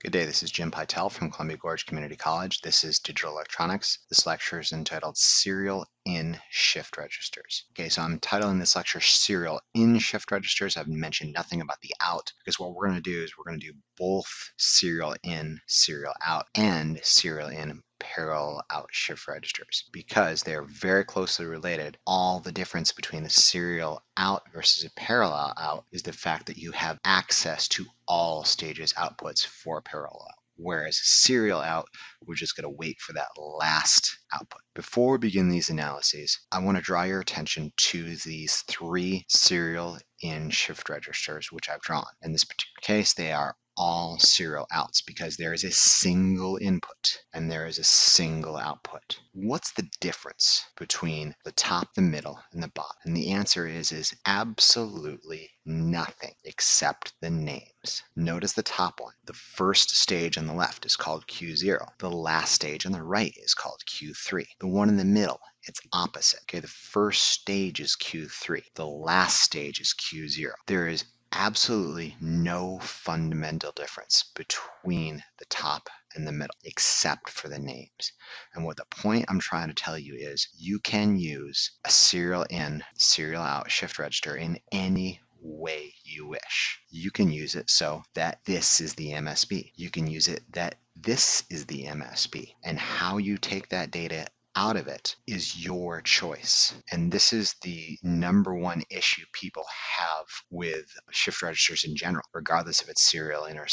Good day, this is Jim Pytel from Columbia Gorge Community College. This is Digital Electronics. This lecture is entitled Serial in Shift Registers. Okay, so I'm titling this lecture Serial in Shift Registers. I've mentioned nothing about the out because what we're going to do is we're going to do both serial in, serial out, and serial in parallel out shift registers because they're very closely related. All the difference between a serial out versus a parallel out is the fact that you have access to all stages outputs for a parallel out. Whereas serial out, we're just going to wait for that last output. Before we begin these analyses, I want to draw your attention to these three serial in shift registers which I've drawn. In this particular case, they are all serial outs because there is a single input and there is a single output. What's the difference between the top, the middle, and the bottom? And the answer is absolutely nothing except the names. Notice the top one. The first stage on the left is called Q0. The last stage on the right is called Q3. The one in the middle, it's opposite. Okay, the first stage is Q3. The last stage is Q0. There is absolutely no fundamental difference between the top and the middle except for the names. And what the point I'm trying to tell you is you can use a serial in, serial out shift register in any way you wish. You can use it so that this is the MSB. You can use it that this is the MSB. And how you take that data out of it is your choice. And this is the number one issue people have with shift registers in general, regardless if it's serial in or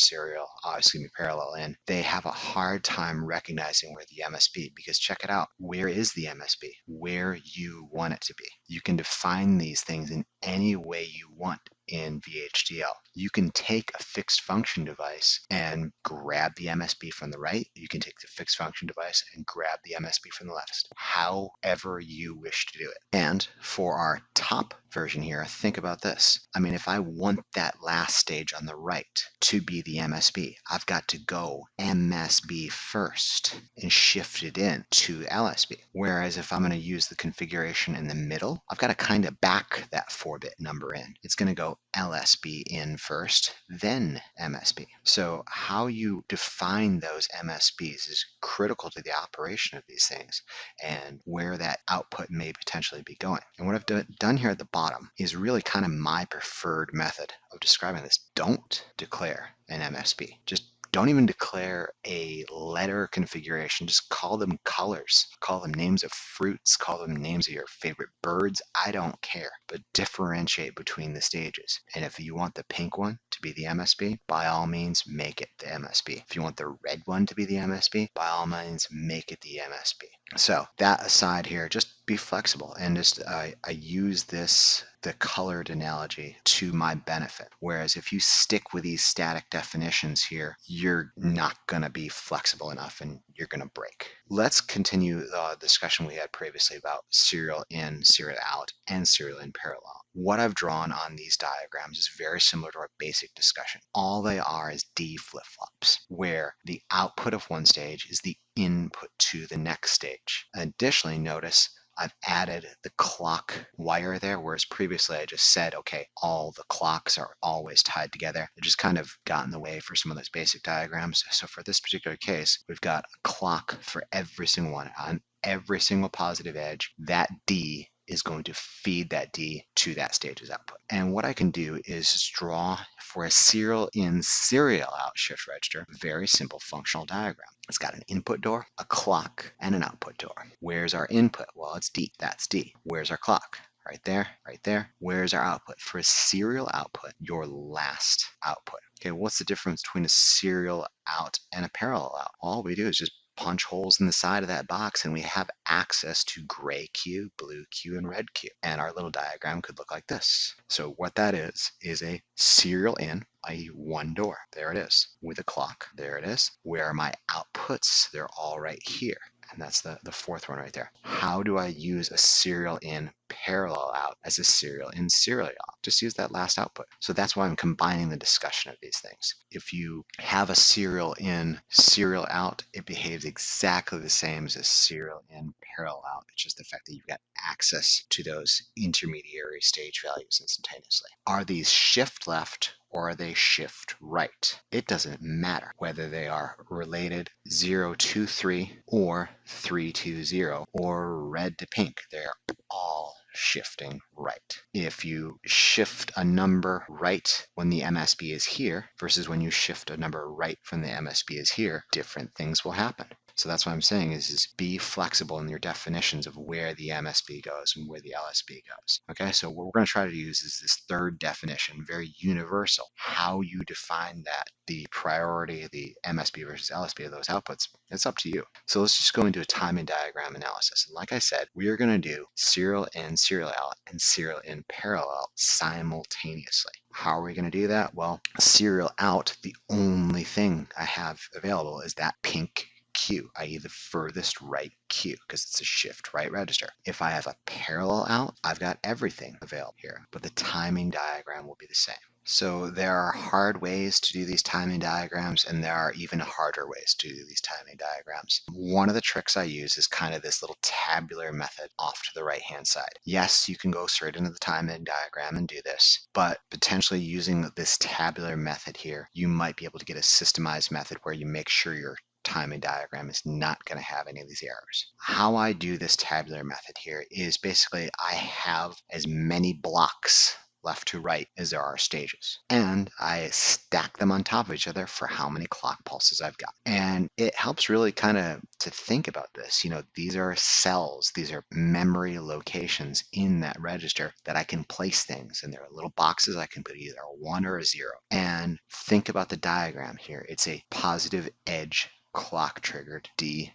parallel in. They have a hard time recognizing where the MSB, because check it out, where is the MSB? Where you want it to be. You can define these things in any way you want in VHDL. You can take a fixed function device and grab the MSB from the right. You can take the fixed function device and grab the MSB from the left, however you wish to do it. And for our top version here, think about this. I mean, if I want that last stage on the right to be the MSB, I've got to go MSB first and shift it in to LSB. Whereas if I'm going to use the configuration in the middle, I've got to kind of back that 4-bit number in. It's going to go LSB in first, then MSB. So how you define those MSBs is critical to the operation of these things and where that output may potentially be going. And what I've done here at the bottom is really kind of my preferred method of describing this. Don't declare an MSB. Just don't even declare a letter configuration. Just call them colors. Call them names of fruits. Call them names of your favorite birds. I don't care. But differentiate between the stages. And if you want the pink one to be the MSB, by all means, make it the MSB. If you want the red one to be the MSB, by all means, make it the MSB. So that aside here, just be flexible and just I use the colored analogy to my benefit. Whereas if you stick with these static definitions here, you're not going to be flexible enough and you're going to break. Let's continue the discussion we had previously about serial in, serial out, and serial in parallel. What I've drawn on these diagrams is very similar to our basic discussion. All they are is D flip-flops, where the output of one stage is the input to the next stage. Additionally, notice I've added the clock wire there, whereas previously I just said, okay, all the clocks are always tied together. It just kind of got in the way for some of those basic diagrams. So for this particular case, we've got a clock for every single one. On every single positive edge, that D is going to feed that D to that stage's output. And what I can do is just draw for a serial in, serial out shift register, very simple functional diagram. It's got an input door, a clock, and an output door. Where's our input? Well, it's D. That's D. Where's our clock? Right there, right there. Where's our output? For a serial output, your last output. Okay, what's the difference between a serial out and a parallel out? All we do is just punch holes in the side of that box and we have access to gray Q, blue Q, and red Q. And our little diagram could look like this. So what that is a serial in, i.e. one door. There it is. With a clock. There it is. Where are my outputs? They're all right here. And that's the fourth one right there. How do I use a serial in parallel out as a serial in serial out? Just use that last output. So that's why I'm combining the discussion of these things. If you have a serial in serial out, it behaves exactly the same as a serial in parallel out. It's just the fact that you've got access to those intermediary stage values instantaneously. Are these shift left or are they shift right? It doesn't matter whether they are related 0 to 3 or 3 to 0 or red to pink. They're all shifting right. If you shift a number right when the MSB is here versus when you shift a number right from the MSB is here, different things will happen. So that's what I'm saying is be flexible in your definitions of where the MSB goes and where the LSB goes. Okay, so what we're going to try to use is this third definition, very universal. How you define that, the priority, the MSB versus LSB of those outputs, it's up to you. So let's just go into a timing diagram analysis. And like I said, we are going to do serial in, serial out, and serial in parallel simultaneously. How are we going to do that? Well, serial out, the only thing I have available is that pink Q, i.e. the furthest right Q, because it's a shift right register. If I have a parallel out, I've got everything available here, but the timing diagram will be the same. So there are hard ways to do these timing diagrams, and there are even harder ways to do these timing diagrams. One of the tricks I use is kind of this little tabular method off to the right-hand side. Yes, you can go straight into the timing diagram and do this, but potentially using this tabular method here, you might be able to get a systemized method where you make sure your timing diagram is not going to have any of these errors. How I do this tabular method here is basically I have as many blocks left to right as there are stages, and I stack them on top of each other for how many clock pulses I've got. And it helps really kind of to think about this. You know, these are cells, these are memory locations in that register that I can place things, and there are little boxes I can put either a 1 or a 0. And think about the diagram here. It's a positive edge clock triggered D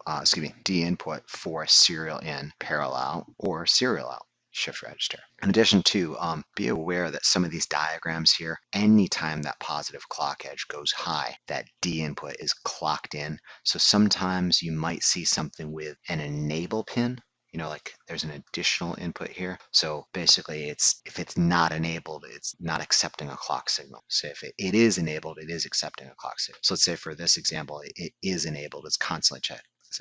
input for serial in, parallel, or serial out shift register. In addition to, be aware that some of these diagrams here, anytime that positive clock edge goes high, that D input is clocked in. So sometimes you might see something with an enable pin. You know, like there's an additional input here. So basically if it's not enabled, it's not accepting a clock signal. So if it is enabled, it is accepting a clock signal. So let's say for this example, it is enabled, it's constantly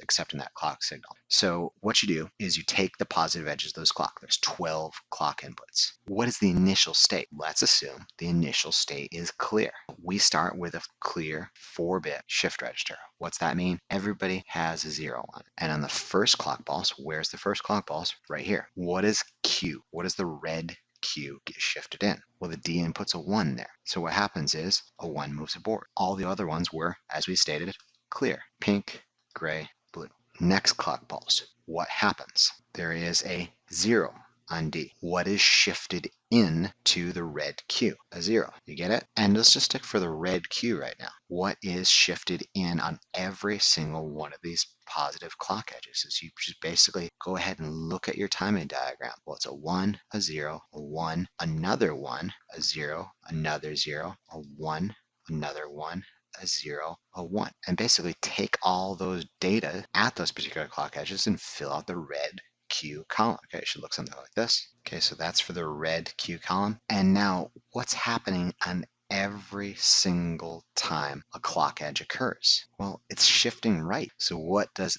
accepting that clock signal. So what you do is you take the positive edges of those clock. There's 12 clock inputs. What is the initial state? Let's assume the initial state is clear. We start with a clear 4-bit shift register. What's that mean? Everybody has a 0 on it. And on the first clock pulse, where's the first clock pulse? Right here. What is Q? What is the red Q get shifted in? Well, the D input's a 1 there. So what happens is a 1 moves aboard. All the other ones were, as we stated, clear. Pink, gray, blue. Next clock pulse. What happens? There is a 0 on D. What is shifted in to the red Q? A 0. You get it? And let's just stick for the red Q right now. What is shifted in on every single one of these positive clock edges? Is you just basically go ahead and look at your timing diagram. Well, it's a 1, a 0, a 1, another 1, a 0, another 0, a 1, another 1, a 0, a 1. And basically take all those data at those particular clock edges and fill out the red Q column. Okay, it should look something like this. Okay, so that's for the red Q column. And now what's happening on every single time a clock edge occurs? Well, it's shifting right. So what does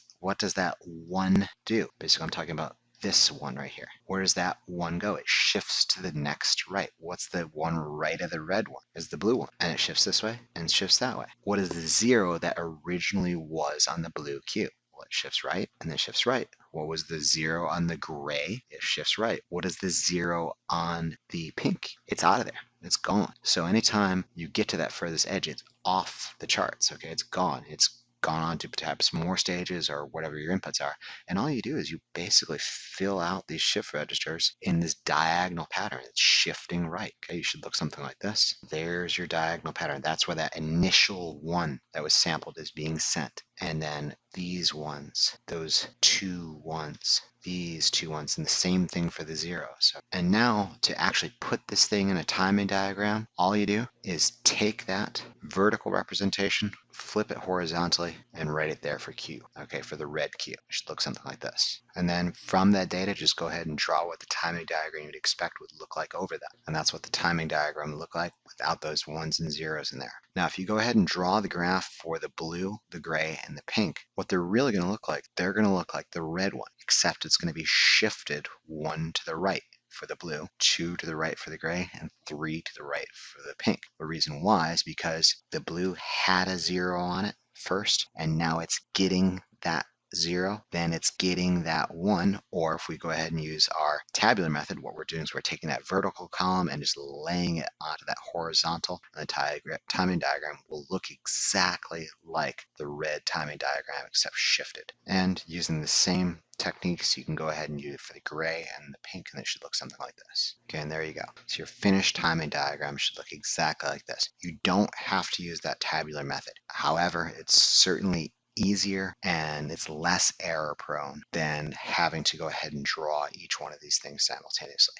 that 1 do? Basically, I'm talking about this one right here. Where does that 1 go? It shifts to the next right. What's the one right of the red one? Is the blue one. And it shifts this way and shifts that way. What is the 0 that originally was on the blue Q? Well, it shifts right and then shifts right. What was the 0 on the gray? It shifts right. What is the 0 on the pink? It's out of there. It's gone. So anytime you get to that furthest edge, it's off the charts. Okay, it's gone. It's gone on to perhaps more stages or whatever your inputs are. And all you do is you basically fill out these shift registers in this diagonal pattern. It's shifting right. Okay, you should look something like this. There's your diagonal pattern. That's where that initial 1 that was sampled is being sent. And then these ones, those 2 1s, these 2 1s, and the same thing for the 0s. And now to actually put this thing in a timing diagram, all you do is take that vertical representation, flip it horizontally, and write it there for Q. Okay, for the red Q. It should look something like this. And then from that data, just go ahead and draw what the timing diagram you'd expect would look like over that. And that's what the timing diagram would look like without those 1s and 0s in there. Now, if you go ahead and draw the graph for the blue, the gray, and the pink, what they're really going to look like, they're going to look like the red one, except it's going to be shifted 1 to the right for the blue, 2 to the right for the gray, and 3 to the right for the pink. The reason why is because the blue had a 0 on it first, and now it's getting that 0, then it's getting that 1, or if we go ahead and use our tabular method, what we're doing is we're taking that vertical column and just laying it onto that horizontal, and the timing diagram will look exactly like the red timing diagram except shifted. And using the same techniques, you can go ahead and use it for the gray and the pink, and it should look something like this. Okay, and there you go. So your finished timing diagram should look exactly like this. You don't have to use that tabular method. However, it's certainly easier and it's less error prone than having to go ahead and draw each one of these things simultaneously.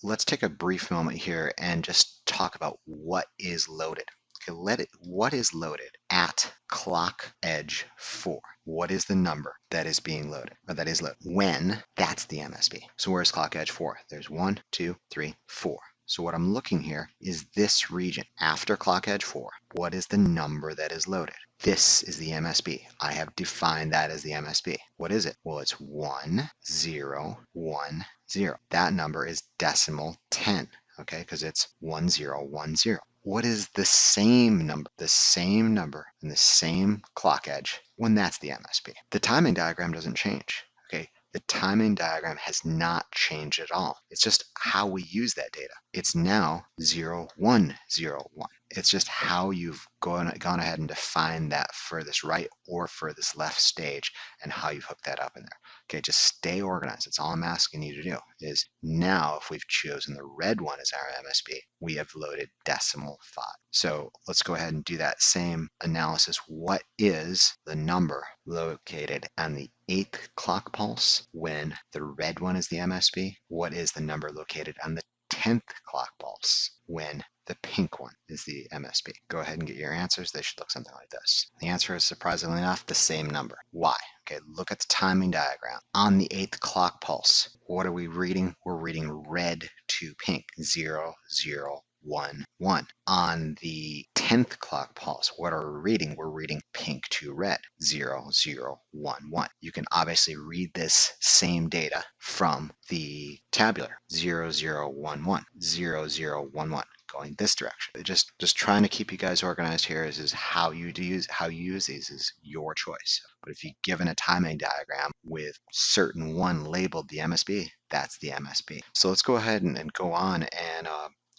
Let's take a brief moment here and just talk about what is loaded. Okay, what is loaded at clock edge 4? What is the number that is being loaded, or that is loaded? When, that's the MSB. So where's clock edge 4? There's 1, 2, 3, 4. So what I'm looking here is this region after clock edge 4. What is the number that is loaded? This is the MSB. I have defined that as the MSB. What is it? Well, it's 1, 0, 1, 0. That number is decimal 10, okay, because it's 1, 0, 1, 0. What is the same number? The same number and the same clock edge when that's the MSB. The timing diagram doesn't change, okay? The timing diagram has not changed at all. It's just how we use that data. It's now 0, 1, 0, 1. It's just how you've gone ahead and defined that furthest right or furthest left stage and how you've hooked that up in there. Okay, just stay organized. That's all I'm asking you to do. Is now, if we've chosen the red one as our MSB, we have loaded decimal 5. So let's go ahead and do that same analysis. What is the number located on the 8th clock pulse when the red one is the MSB? What is the number located on the 10th clock pulse when the pink one is the MSB? Go ahead and get your answers. They should look something like this. The answer is, surprisingly enough, the same number. Why? Okay, look at the timing diagram. On the 8th clock pulse, what are we reading? We're reading red to pink, 0, 0, 1, 1. On the 10th clock pulse, what are we reading? We're reading pink to red, 0, 0, 1, 1. You can obviously read this same data from the tabular, 0, 0, 1, 1, 0, 0, 1, 1. Going this direction. Just trying to keep you guys organized here is how you use these is your choice. But if you're given a timing diagram with certain one labeled the MSB, that's the MSB. So let's go ahead and go on and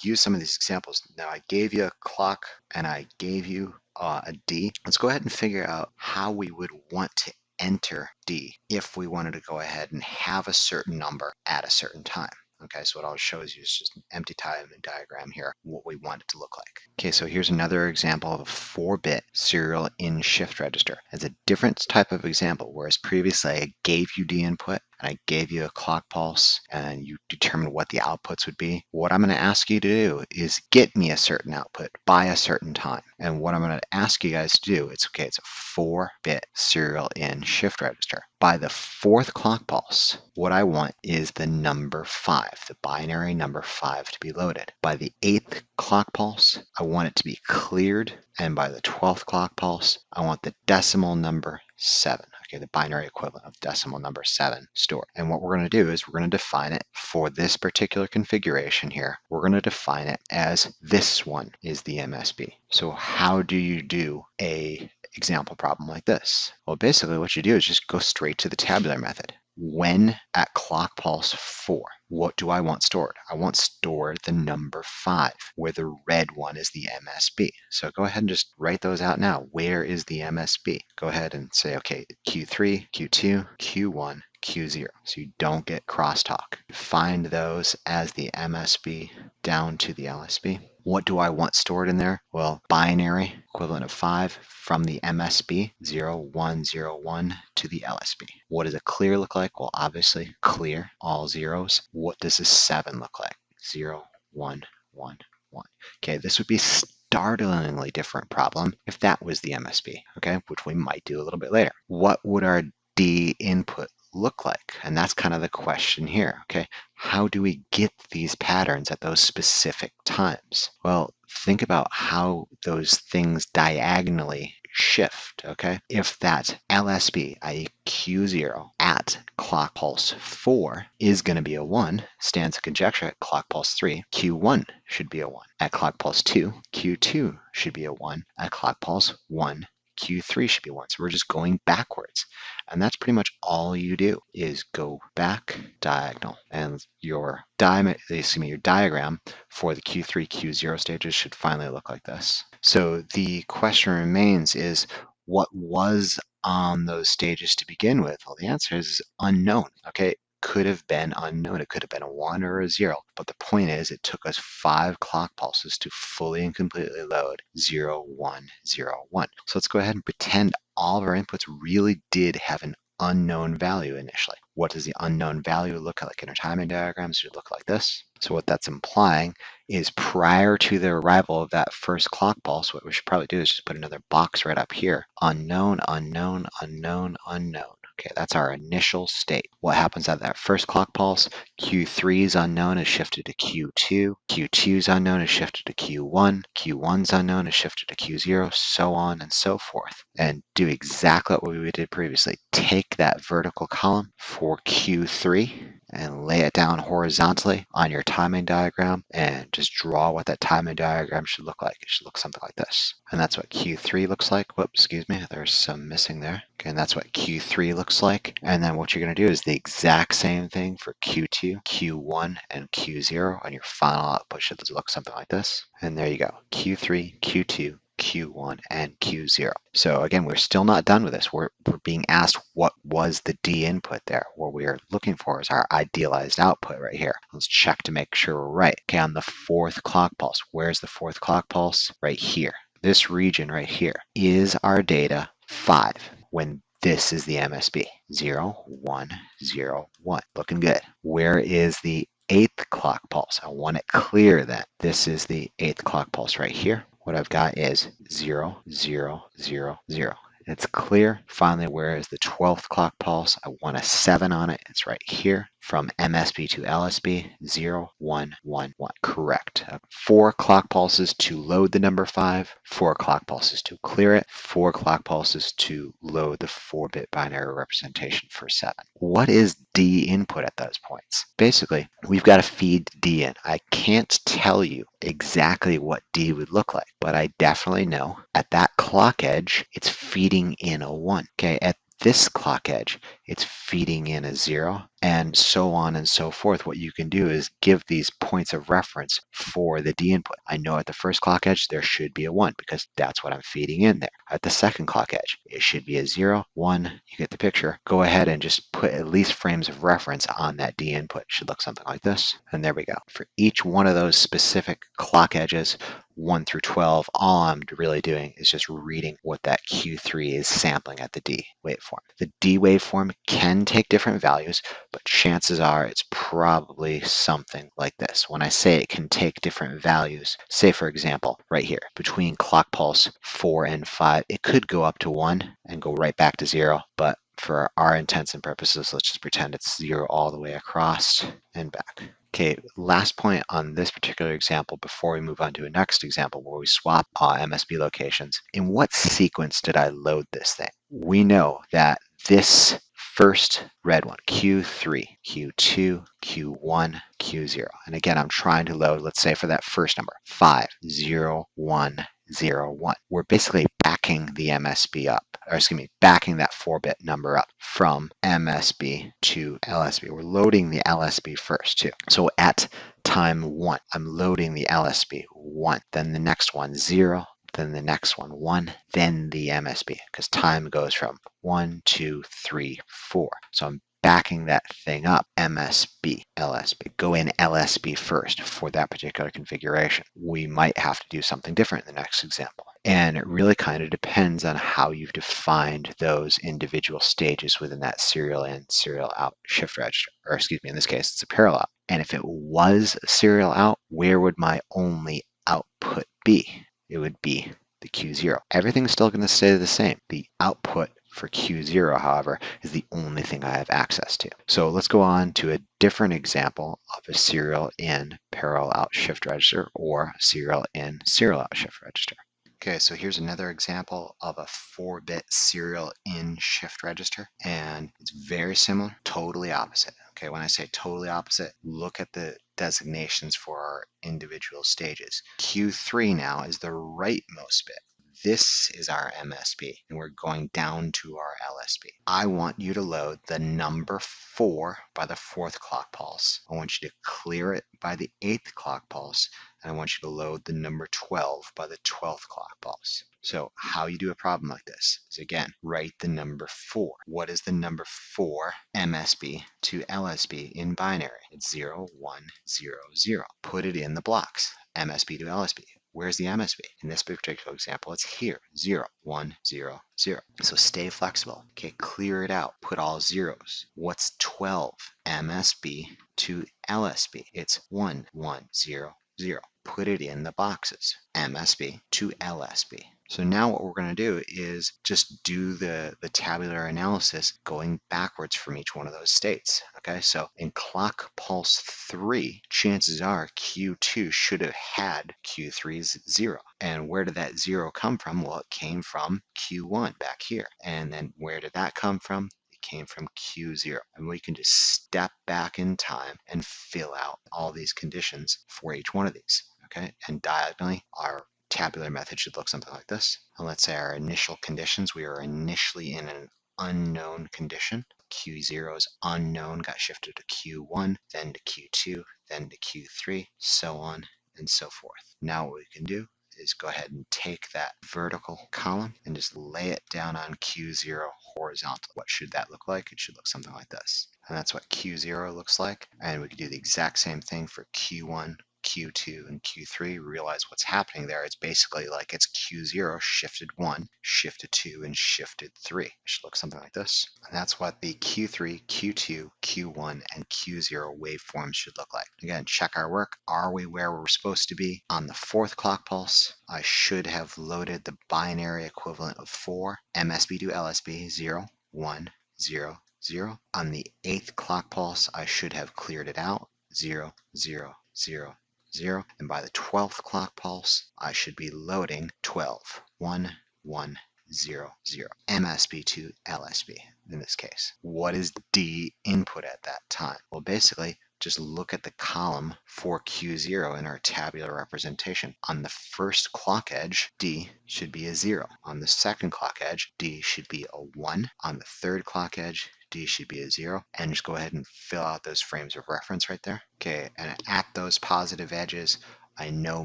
use some of these examples. Now I gave you a clock and I gave you a D. Let's go ahead and figure out how we would want to enter D if we wanted to go ahead and have a certain number at a certain time. Okay, so what I'll show you is just an empty timing diagram here, what we want it to look like. Okay, so here's another example of a 4-bit serial in shift register. It's a different type of example, whereas previously I gave you the input and I gave you a clock pulse and you determined what the outputs would be. What I'm going to ask you to do is get me a certain output by a certain time. And what I'm going to ask you guys to do, it's a 4-bit serial in shift register. By the 4th clock pulse, what I want is the number 5, the binary number 5 to be loaded. By the 8th clock pulse, I want it to be cleared. And by the 12th clock pulse, I want the decimal number 7. Okay, the binary equivalent of decimal number 7 stored. And what we're going to do is we're going to define it for this particular configuration here. We're going to define it as this one is the MSB. So how do you do a example problem like this? Well, basically what you do is just go straight to the tabular method. When at clock pulse 4, what do I want stored? I want stored the number 5, where the red one is the MSB. So go ahead and just write those out now. Where is the MSB? Go ahead and say, okay, Q3, Q2, Q1, Q0, so you don't get crosstalk. Find those as the MSB down to the LSB. What do I want stored in there? Well, binary equivalent of 5 from the MSB, 0, 1, 0, 1 to the LSB. What does a clear look like? Well, obviously clear, all zeros. What does a 7 look like? 0, 1, 1, 1. Okay, this would be startlingly different problem if that was the MSB, okay, which we might do a little bit later. What would our D input look like? And that's kind of the question here, okay? How do we get these patterns at those specific times? Well, think about how those things diagonally shift, okay? If that LSB, i.e. Q0 at clock pulse 4 is going to be a 1, stands a conjecture at clock pulse 3, Q1 should be a 1. At clock pulse 2, Q2 should be a 1. At clock pulse 1, Q3 should be 1. So we're just going backwards. And that's pretty much all you do is go back diagonal. And your diagram for the Q3, Q0 stages should finally look like this. So the question remains is, what was on those stages to begin with? Well, the answer is unknown. Okay, it could have been unknown. It could have been a 1 or a 0. But the point is, it took us 5 clock pulses to fully and completely load 0, 1, 0, 1. So let's go ahead and pretend all of our inputs really did have an unknown value initially. What does the unknown value look like in our timing diagrams? It should look like this. So what that's implying is prior to the arrival of that first clock pulse, what we should probably do is just put another box right up here. Unknown, unknown, unknown, unknown. Okay, that's our initial state. What happens at that first clock pulse? Q3's unknown is shifted to Q2. Q2's unknown is shifted to Q1. Q1's unknown is shifted to Q0, so on and so forth. And do exactly what we did previously. Take that vertical column for Q3 and lay it down horizontally on your timing diagram and just draw what that timing diagram should look like. It should look something like this. And that's what Q3 looks like. Whoops, excuse me, there's some missing there. Okay, and that's what Q3 looks like. And then what you're going to do is the exact same thing for Q2, Q1, and Q0, and your final output should look something like this. And there you go, Q3, Q2, Q1, and Q0. So again, we're still not done with this. We're being asked what was the D input there. What we are looking for is our idealized output right here. Let's check to make sure we're right. Okay, on the 4th clock pulse, where's the 4th clock pulse? Right here. This region right here. Is our data 5 when this is the MSB? 0, 1, 0, 1. Looking good. Where is the 8th clock pulse? I want it clear that this is the 8th clock pulse right here. What I've got is 0, 0, 0, 0. It's clear. Finally, where is the 12th clock pulse? I want a 7 on it. It's right here. From MSB to LSB, 0, 1, 1, 1. Correct. 4 clock pulses to load the number 5, 4 clock pulses to clear it, 4 clock pulses to load the 4-bit binary representation for 7. What is D input at those points? Basically, we've got to feed D in. I can't tell you exactly what D would look like, but I definitely know at that clock edge, it's feeding in a 1. Okay, at this clock edge, it's feeding in a 0, and so on and so forth. What you can do is give these points of reference for the D input. I know at the first clock edge, there should be a 1 because that's what I'm feeding in there. At the second clock edge, it should be a 0, 1. You get the picture. Go ahead and just put at least frames of reference on that D input. It should look something like this. And there we go. For each one of those specific clock edges, 1 through 12, all I'm really doing is just reading what that Q3 is sampling at the D waveform. The D waveform can take different values, but chances are it's probably something like this. When I say it can take different values, say for example, right here, between clock pulse 4 and 5, it could go up to 1 and go right back to 0, but for our intents and purposes, let's just pretend it's 0 all the way across and back. Okay, last point on this particular example before we move on to a next example where we swap MSB locations. In what sequence did I load this thing? We know that this first red one, Q3, Q2, Q1, Q0. And again, I'm trying to load, let's say for that first number, 5, 0, 1, 0, 1. We're basically backing the MSB up, or excuse me, backing that 4-bit number up from MSB to LSB. We're loading the LSB first too. So at time 1, I'm loading the LSB 1, then the next one 0, then the next one 1, then the MSB, because time goes from 1, 2, 3, 4. So I'm backing that thing up, MSB, LSB. Go in LSB first for that particular configuration. We might have to do something different in the next example. And it really kind of depends on how you've defined those individual stages within that serial in, serial out shift register. Or excuse me, in this case, it's a parallel out. And if it was a serial out, where would my only output be? It would be the Q0. Everything's still going to stay the same. The output for Q0, however, is the only thing I have access to. So let's go on to a different example of a serial in parallel out shift register or serial in serial out shift register. Okay, so here's another example of a 4-bit serial in shift register, and it's very similar, totally opposite. Okay, when I say totally opposite, look at the designations for our individual stages. Q3 now is the rightmost bit. This is our MSB, and we're going down to our LSB. I want you to load the number 4 by the 4th clock pulse. I want you to clear it by the 8th clock pulse, and I want you to load the number 12 by the 12th clock pulse. So how you do a problem like this is, again, write the number 4. What is the number 4 MSB to LSB in binary? It's 0, 1, 0, 0. Put it in the blocks, MSB to LSB. Where's the MSB? In this particular example, it's here, 0, 1, 0, 0. So stay flexible. Okay, clear it out. Put all zeros. What's 12 MSB to LSB? It's 1, 1, 0, 0. Put it in the boxes, MSB to LSB. So now what we're going to do is just do the tabular analysis going backwards from each one of those states. Okay, so in clock pulse 3, chances are Q2 should have had Q3's 0. And where did that 0 come from? Well, it came from Q1 back here. And then where did that come from? Came from Q0, and we can just step back in time and fill out all these conditions for each one of these. Okay, and diagonally our tabular method should look something like this. And let's say our initial conditions, we are initially in an unknown condition. Q0 is unknown, got shifted to Q1, then to Q2, then to Q3, so on and so forth. Now what we can do is go ahead and take that vertical column and just lay it down on Q0 horizontal. What should that look like? It should look something like this. And that's what Q0 looks like. And we could do the exact same thing for Q1, Q2, and Q3. Realize what's happening there. It's basically like it's Q0 shifted 1, shifted 2, and shifted 3. It should look something like this. And that's what the Q3, Q2, Q1, and Q0 waveforms should look like. Again, check our work. Are we where we're supposed to be? On the 4th clock pulse, I should have loaded the binary equivalent of 4, MSB to LSB, 0, 1, 0, 0. On the 8th clock pulse, I should have cleared it out, 0, 0, 0, 0. And by the 12th clock pulse, I should be loading 12, 1, 1, 0, 0. MSB to LSB in this case. What is D input at that time? Well, basically, just look at the column for Q0 in our tabular representation. On the first clock edge, D should be a 0. On the second clock edge, D should be a 1. On the third clock edge, D should be a 0, and just go ahead and fill out those frames of reference right there. Okay, and at those positive edges, I know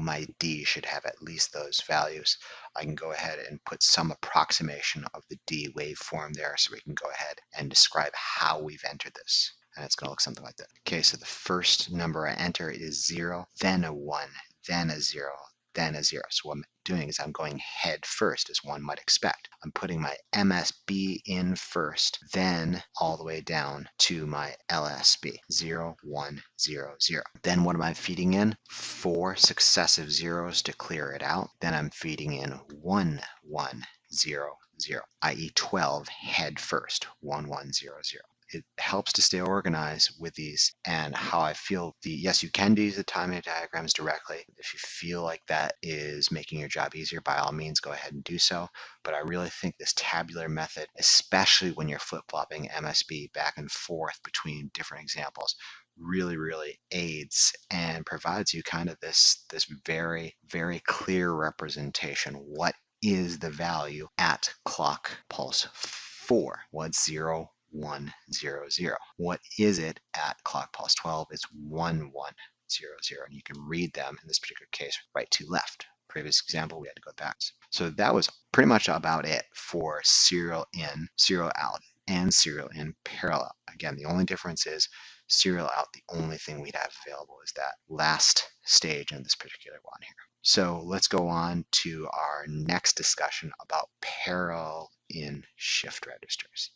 my D should have at least those values. I can go ahead and put some approximation of the D waveform there so we can go ahead and describe how we've entered this. And it's going to look something like that. Okay, so the first number I enter is 0, then a 1, then a 0, then a 0. So what I'm doing is I'm going head first, as one might expect. I'm putting my MSB in first, then all the way down to my LSB, 0, 1, 0, 0. Then what am I feeding in? 4 successive zeros to clear it out. Then I'm feeding in 1, 1, 0, 0, i.e. 12 head first, 1, 1, 0, 0. It helps to stay organized with these and how I feel. Yes, you can use the timing diagrams directly. If you feel like that is making your job easier, by all means, go ahead and do so. But I really think this tabular method, especially when you're flip-flopping MSB back and forth between different examples, really aids and provides you kind of this very, very clear representation. What is the value at clock pulse 4? What's 0, 1, 0, 0. What is it at clock pulse 12? It's 1, 1, 0, 0. And you can read them in this particular case right to left. Previous example, we had to go back. So that was pretty much about it for serial in, serial out, and serial in parallel. Again, the only difference is serial out, the only thing we'd have available is that last stage in this particular one here. So let's go on to our next discussion about parallel in shift registers.